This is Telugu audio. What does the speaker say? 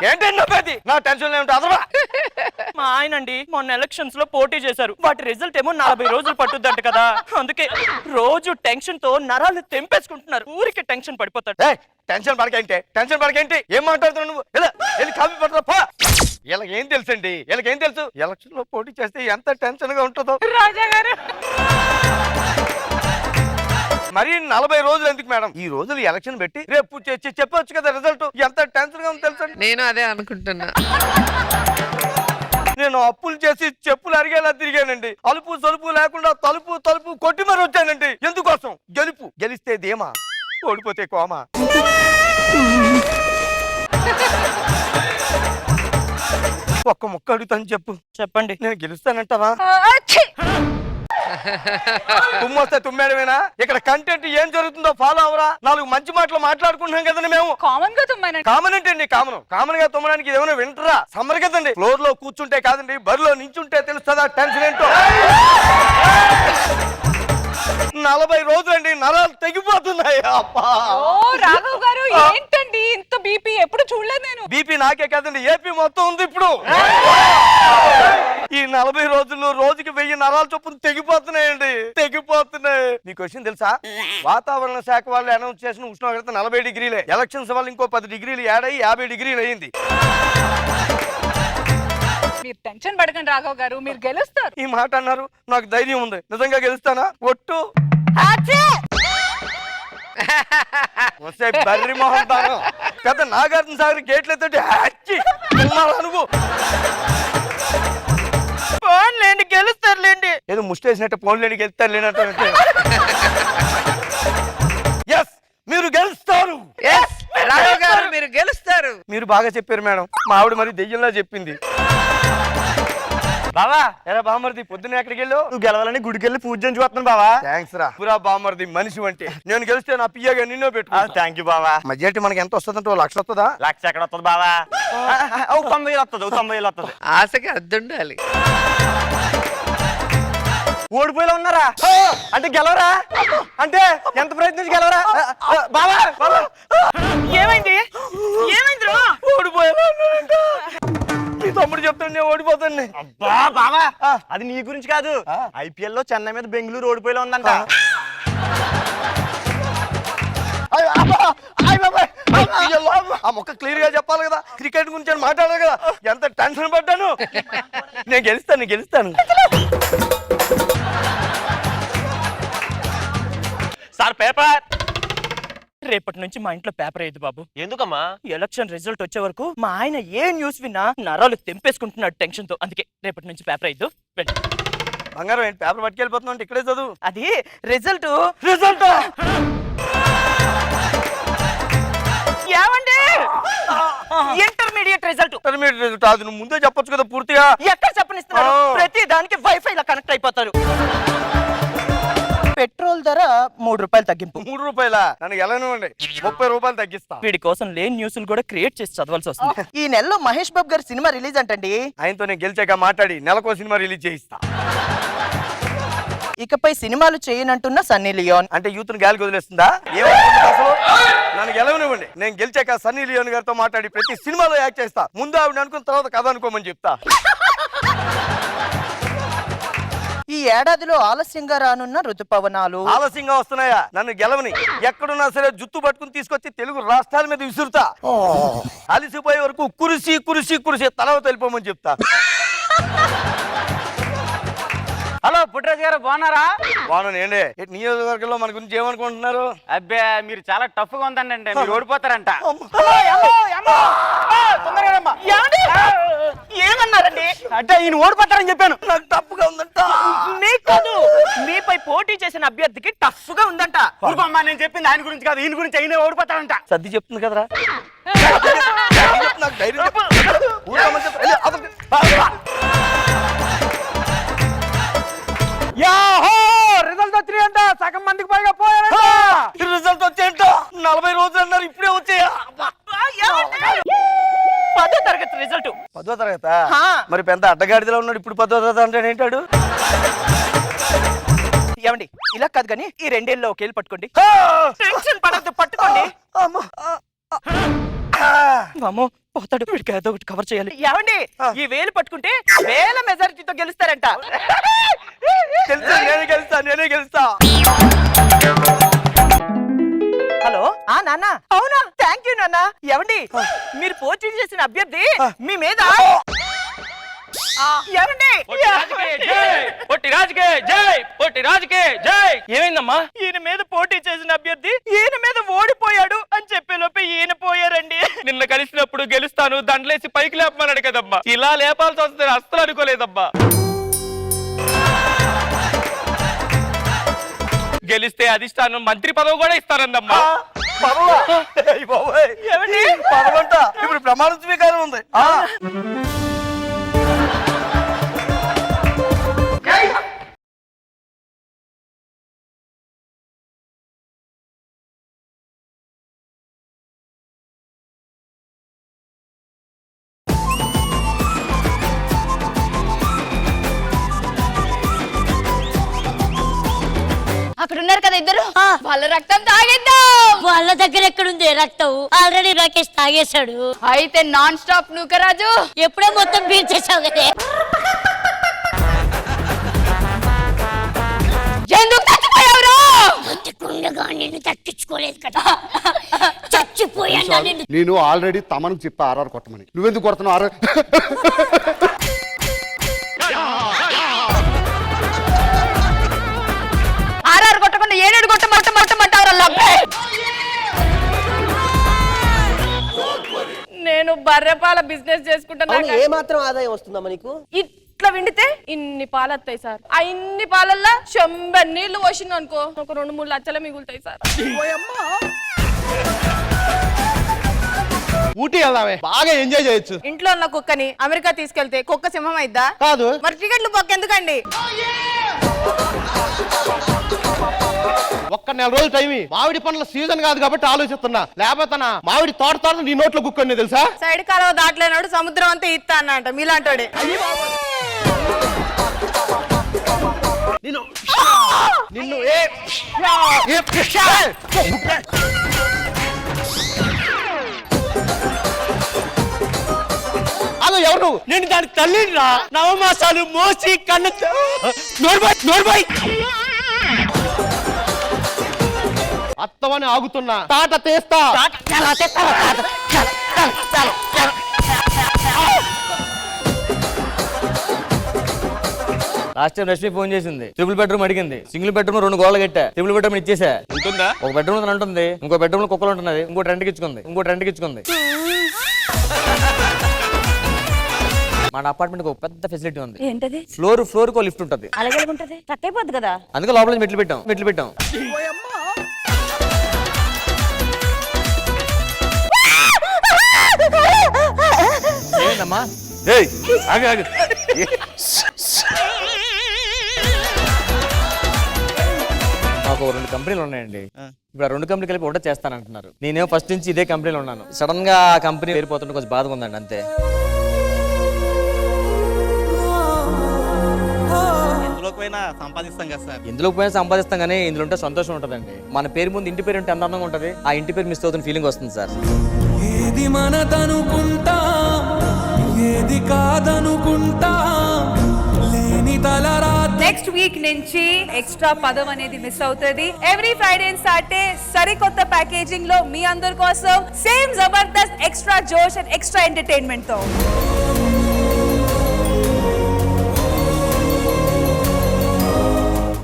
ఏంటండి నవ్వేది? నా టెన్షన్ ఏమిటి అదరా? మా ఆయనండి మొన్న ఎలక్షన్స్ లో పోటీ చేశారు. వాటి రిజల్ట్ ఏమో 40 రోజులు పట్టుద్దంట కదా. అందుకే రోజు టెన్షన్ తో నరాలు తెంపేసుకుంటున్నారు. ఊరికి టెన్షన్ పడిపోతాడు. టెన్షన్ పడకేంటి ఏం మాట్లాడుతున్నావు నువ్వు? వెళ్ళి కాఫీ పట్టరా. వీళ్ళకి ఏం తెలుసండి? వీళ్ళకేం తెలుసు? ఎలక్షన్ లో పోటీ చేస్తే ఎంత టెన్షన్ గా ఉంటుందో. రాజా గారు మరి 40 రోజులు ఎందుకు మేడం? ఈ రోజులు ఎలక్షన్ పెట్టి రేపు చెప్పొచ్చు కదా రిజల్ట్. ఎంత టెన్షన్ గా ఉంది తెలుసండి. నేను అదే అనుకుంటున్నా. నేను అప్పులు చేసి చెప్పులు అరిగేలా తిరిగానండి. అలుపు సొలుపు లేకుండా తలుపు కొట్టి మరి వచ్చానండి. ఎందుకోసం? గెలిస్తే ధీమా, ఓడిపోతే కోమా. ఒక్క ముక్క అడుగుతాను, చెప్పండి. నేను గెలుస్తానంటావా? తుమ్మొస్తే తుమ్మేడమేనా? ఇక్కడ కంటెంట్ ఏం జరుగుతుందో ఫాలో అవరా? 4 మంచి మాటలు మాట్లాడుకుంటున్నాం కదండి మేము. కామన్ గా తుమ్మానండి. కామన్ ఏంటండి? కామన్ గా తుమ్మడానికి ఏమైనా వింటరా? సమ్మర్ కదండి. ఫ్లోర్ లో కూర్చుంటే కాదండి, బరిలో నించుంటే తెలుస్తుందా టెన్షన్ ఏంటో. 40 రోజులండి, నరాలు తెగిపోతున్నాయి. రాఘవ్ గారు ఏంటండి ఇంత బీపీ? ఎప్పుడు చూడలేదు నేను. బీపీ నాకే కాదండి, ఏపీ మొత్తం ఉంది ఇప్పుడు. ఈ 40 రోజుల్లో రోజుకి 1000 నరాల చొప్పున తెగిపోతున్నాయండి. మీకు విషయం తెలుసా? వాతావరణ శాఖ వాళ్ళు అనౌన్స్ చేసిన ఉష్ణోగ్రత 40 డిగ్రీలే. ఎలక్షన్స్ వల్ల ఇంకో 10 డిగ్రీలు యాడ్ అయ్యి 50 డిగ్రీలు అయింది. మీరు టెన్షన్ పడకండి రాఘవ్ గారు, మీరు గెలుస్తారు. ఈ మాట అన్నారు, నాకు ధైర్యం ఉంది. నిజంగా గెలుస్తానా? ఒట్టు వస్తే బర్రి మొహం తాను పెద్ద నాగార్జున సాగర్ గేట్లతో నువ్వు ఫోన్లేండి గెలుస్తారులేండి. ఏదో ముష్టేసినట్టు ఫోన్లేండి గెలుస్తారులేనట్టు. ఎస్, మీరు గెలుస్తారు. రాఘవ్ గారు మీరు గెలుస్తారు. మీరు బాగా చెప్పారు మేడం. మా ఆవిడ మరి దెయ్యంలా చెప్పింది. బావా, ఎరా బామర్ది, పొద్దున్న ఎక్కడికి వెళ్ళావు? నువ్వు గెలవాలని గుడికి వెళ్ళి పూజ చేస్తున్నాను బావా. థ్యాంక్స్ రా. పురా బామర్ది మనిషి అంటే. నేను గెలిస్తే నా పియ్యగా నిన్నో పెట్టు. థ్యాంక్ యూ బావా. మెజారిటీ మనకి ఎంత వస్తుందంటే 1,00,000 వస్తుందా? 1,00,000 ఎక్కడ వస్తుంది బావా? 90,000 వస్తుంది. 90,000 వస్తుంది. ఆశకి అద్దుండాలి. ఓడిపోయేలా ఉన్నారా అంటే గెలవరా? అంటే ఎంత ప్రయత్నించి గెలవరా బావా? ఏమైంది? ఓడిపోయేలా ఉన్నాడంట. మీ తమ్ముడు చెప్తాను ఓడిపోతాను. అబ్బా బావా, అది నీ గురించి కాదు. ఐపీఎల్ లో చెన్నై మీద బెంగళూరు ఓడిపోయేలా ఉందంట. ఆ మొక్క క్లియర్ గా చెప్పాలి కదా. క్రికెట్ గురించి మాట్లాడాలి కదా. ఎంత టెన్షన్ పడ్డాను. నేను గెలుస్తాను. Sir paper. రేపటి నుంచి మా ఇంట్లో పేపర్ అయ్యేది బాబు. ఎందుకమ్మా? ఎలక్షన్ రిజల్ట్ వచ్చే వరకు మా ఆయన ఏ న్యూస్ విన్నా నరాలు తెంపేసుకుంటున్నాడు టెన్షన్ తో. అందుకే రేపటి నుంచి పేపర్ అయ్యదు. బంగారం ఏంటి పేపర్ పట్టుకెళ్ళిపోతున్నా అంటే ఇక్కడే చదువు. అది రిజల్ట్. ఏమండి? Intermediate result. అది నువ్వు ముందే చెప్పొచ్చు కదా పూర్తిగా. ఎక్కడ చెప్పనిస్తున్నారు? ప్రతి దానికి వైఫై లా కనెక్ట్ అయిపోతారు. పెట్రోల్ ధర 3 రూపాయలు తగ్గింపు. 3 రూపాయల? నన్ను ఎలానివ్వండి, 30 రూపాయలు తగ్గిస్తా. వీడి కోసం లేని న్యూస్లు కూడా క్రియేట్ చేసి చదవాల్సి వస్తుంది. ఈ నెలలో మహేష్ బాబు గారి సినిమా రిలీజ్ అంటండి. ఆయనతో నేను గెలిచాక మాట్లాడి నెలకో సినిమా రిలీజ్ చేయిస్తా. ఇకపై సినిమాలు చేయనంటున్న సన్నీ లియోన్. అంటే యూత్ గాలికి వదిలేస్తుందా? ఏమవుతుంది అసలు? నన్ను గెలవనివ్వండి, నేను గెలిచాక సన్నీ లియోన్ గారితో మాట్లాడి ప్రతి సినిమాలో యాక్ట్ చేస్తా. ముందు ఆవిడ అనుకున్న తర్వాత కథ అనుకోమని చెప్తా. ఈ ఏడాదిలో ఆలస్యంగా రానున్న ఋతుపవనాలు. ఆలస్యంగా వస్తున్నాయా? నన్ను గెలవని. ఎక్కడున్నా సరే జుట్టు పట్టుకుని తీసుకొచ్చి తెలుగు రాష్ట్రాల మీద విసురుతా. అలిసిపోయే వరకు కురిసి తలవ తెలిపోమని చెప్తా. హలో పుట్రాజు గారు, బాగున్నారా? బాగున్నాను. ఏంటి నియోజకవర్గంలో మన గురించి ఏమనుకుంటున్నారు? అబ్బే మీరు చాలా టఫ్ గా ఉందండి. మీరు ఓడిపోతారంట. ఏమన్నారండి? అంటే ఈయన ఓడిపోతారని చెప్పాను. నాకు టఫ్ గా ఉందంట. మీకు కాదు, మీపై పోటీ చేసిన అభ్యర్థికి టఫ్ గా ఉందంట. ఊరుకోమ్మా, నేను చెప్పింది ఆయన గురించి కాదు, ఈయన గురించి. అయినా ఓడిపోతారంట. సర్ది చెప్తుంది కదరా. నాకు ధైర్యం రిజల్ట్ వచ్చినాయంట. సగం మందికి పైగా పోయారంట. రిజల్ట్ వచ్చేంటో 40 రోజులు అన్నారు, ఇప్పుడే వచ్చాయా? 10వ తరగతి రిజల్ట్. 10వ తరగతి? మరి పెద్ద అడ్డగాడిదలో ఉన్నాడు. ఇప్పుడు 10వ తరగతి అంటే ఏంటాడు? ఏమండి, ఇలా కాదు కానీ ఈ 2 ఏళ్ళలో ఒకేళ్ళు పట్టుకోండి. టెన్షన్ పడద్దు, పట్టుకోండి. అమ్మో పోతాడు, వీడికి ఏదో ఒకటి కవర్ చేయాలి. ఏమండి ఈ వేలు పట్టుకుంటే వేల మెజారిటీతో గెలుస్తారంట. తెలుసా, నేనే గెలుస్తా. హలో నాన్న. అవునా, థ్యాంక్ యూ నాన్న. ఏమండి మీరు పోటీ చేసిన అభ్యర్థి మీ మీద ఏమండి ఏమైందమ్మా? ఈయన మీద పోటీ చేసిన అభ్యర్థి ఈయన మీద ఓడిపోయాడు అని చెప్పే లోపే ఈయన పోయారండి. నిన్న కలిసినప్పుడు గెలుస్తాను దండలేసి పైకి లేపమన్నాడు కదమ్మా, ఇలా లేపాల్సి వస్తుంది అస్సలు అనుకోలేదమ్మా. గెలిస్తే అధిష్టానం మంత్రి పదవి కూడా ఇస్తానందమ్మా. ఏమండి పదవంట ఇప్పుడు ప్రమాణ స్వీకారం ఉంది. అక్కడ ఉన్నారు కదా ఇద్దరు, వాళ్ళ రక్తం తాగేద్దాం. వాళ్ళ దగ్గర ఎక్కడుంది రక్తం? ఆల్రెడీ రాకేష్ తాగేశాడు. అయితే నాన్ స్టాప్ నూకరాజు ఎప్పుడో మొత్తం పీల్చేసావు కదే. ఎందుకు చచ్చిపోయావురా? బతికుండగా నిన్ను తట్టించుకోలేదు కదా, చచ్చిపోయాను నిన్ను. నేను ఆల్రెడీ తమను చెప్పా ఆర్ఆర్ కొట్టమని, నువ్వెందుకు కొడుతున్నావు ఆర్ఆర్? ఆర్ఆర్ కొట్టకుండా ఏడేడు కొట్టమంటారు. నేను బర్రెపాల బిజినెస్ చేసుకుంటాను. ఏ మాత్రం ఆదాయం వస్తుందమ్మా నీకు? ఇట్లా విండితే ఇన్ని పాలు వస్తాయి సార్. ఆ ఇన్ని పాలల్లో 100 నీళ్లు పోసింది అనుకో, ఒక 2-3 లక్షలు మిగులుతాయి సార్. ఊటీ వెళ్దామే, బాగా ఎంజాయ్ చేయొచ్చు. ఇంట్లో ఉన్న కుక్కని అమెరికా తీసుకెళ్తే కుక్క సింహం అయిద్దా? కాదు. మరి టికెట్లు ఎందుకండి? ఒక్క నెల రోజులు టైం. మామిడి పండ్ల సీజన్ కాదు కాబట్టి ఆలోచిస్తున్నా, లేకపోతే మామిడి తోట నీ నోట్లో కుక్కండి తెలుసా? సైడ్ కాలువ దాటలేనాడు సముద్రం అంతా ఇస్తా అన్నట మీలాంటోడే. నిన్ను ఎవరు? నేను దాని తల్లిని రా. నవమాసాలు మోసి కన్ను నోర్బాయ్ అత్తమని ఆగుతున్నా, తాట తీస్తా. లాస్ట్ టైం రష్మి ఫోన్ చేసింది, ట్రిపుల్ బెడ్రూమ్ అడిగింది. సింగిల్ బెడ్రూమ్ 2 గోడలు కట్టా, ట్రిపుల్ బెడ్రూమ్ ఇచ్చేసా. ఉంటుందా? ఒక బెడ్రూమ్ ఉంటుంది, ఇంకో బెడ్రూమ్ కుక్కలు ఉంటున్నది, ఇంకోటి రెంట్కి ఇచ్చుకుంది. మన అపార్ట్మెంట్ ఒక పెద్ద ఫెసిలిటీ ఉంది. ఏంటది? ఫ్లోర్ కో లిఫ్ట్ ఉంటుంది. అలాగే ఉంటది, టక్ అయిపోద్ది కదా. అందుకే లోపల నుంచి మెట్లు పెట్టాం. ఏంటమ్మా? ఆగు. మాకు 2 కంపెనీలు ఉన్నాయండి. ఇప్పుడు ఆ 2 కంపెనీలు కలిపి ఒకటే చేస్తానంటున్నారు. నేనేమో ఫస్ట్ నుంచి ఇదే కంపెనీలో ఉన్నాను. సడన్ గా ఆ కంపెనీ పేరిపోతుంటే కొంచెం బాధగా ఉందండి, అంతే. సంపాదిస్తాం కదా సార్. ఎందులో పోయినా సంపాదిస్తాం కానీ ఇందులో ఉంటే సంతోషం ఉంటుందండి. మన పేరు ముందు ఇంటి పేరు ఉంటే ఎంత అందంగా ఉంటుంది. ఆ ఇంటి పేరు మిస్ అవుతున్న ఫీలింగ్ వస్తుంది సార్. ఏది మనదనుకుంటా, ఏది కాదనుకుంటా, లేని తలరా. నెక్స్ట్ వీక్ నుంచి ఎక్స్ట్రా పదం అనేది మిస్ అవుతుంది. ఎవ్రీ ఫ్రైడే అండ్ సాటర్డే సరికొత్త ప్యాకేజింగ్ లో మీ అందరి కోసం సేమ్ జబర్దస్త్ ఎక్స్ట్రా జోష్ అండ్ ఎక్స్ట్రా ఎంటర్టైన్మెంట్ తో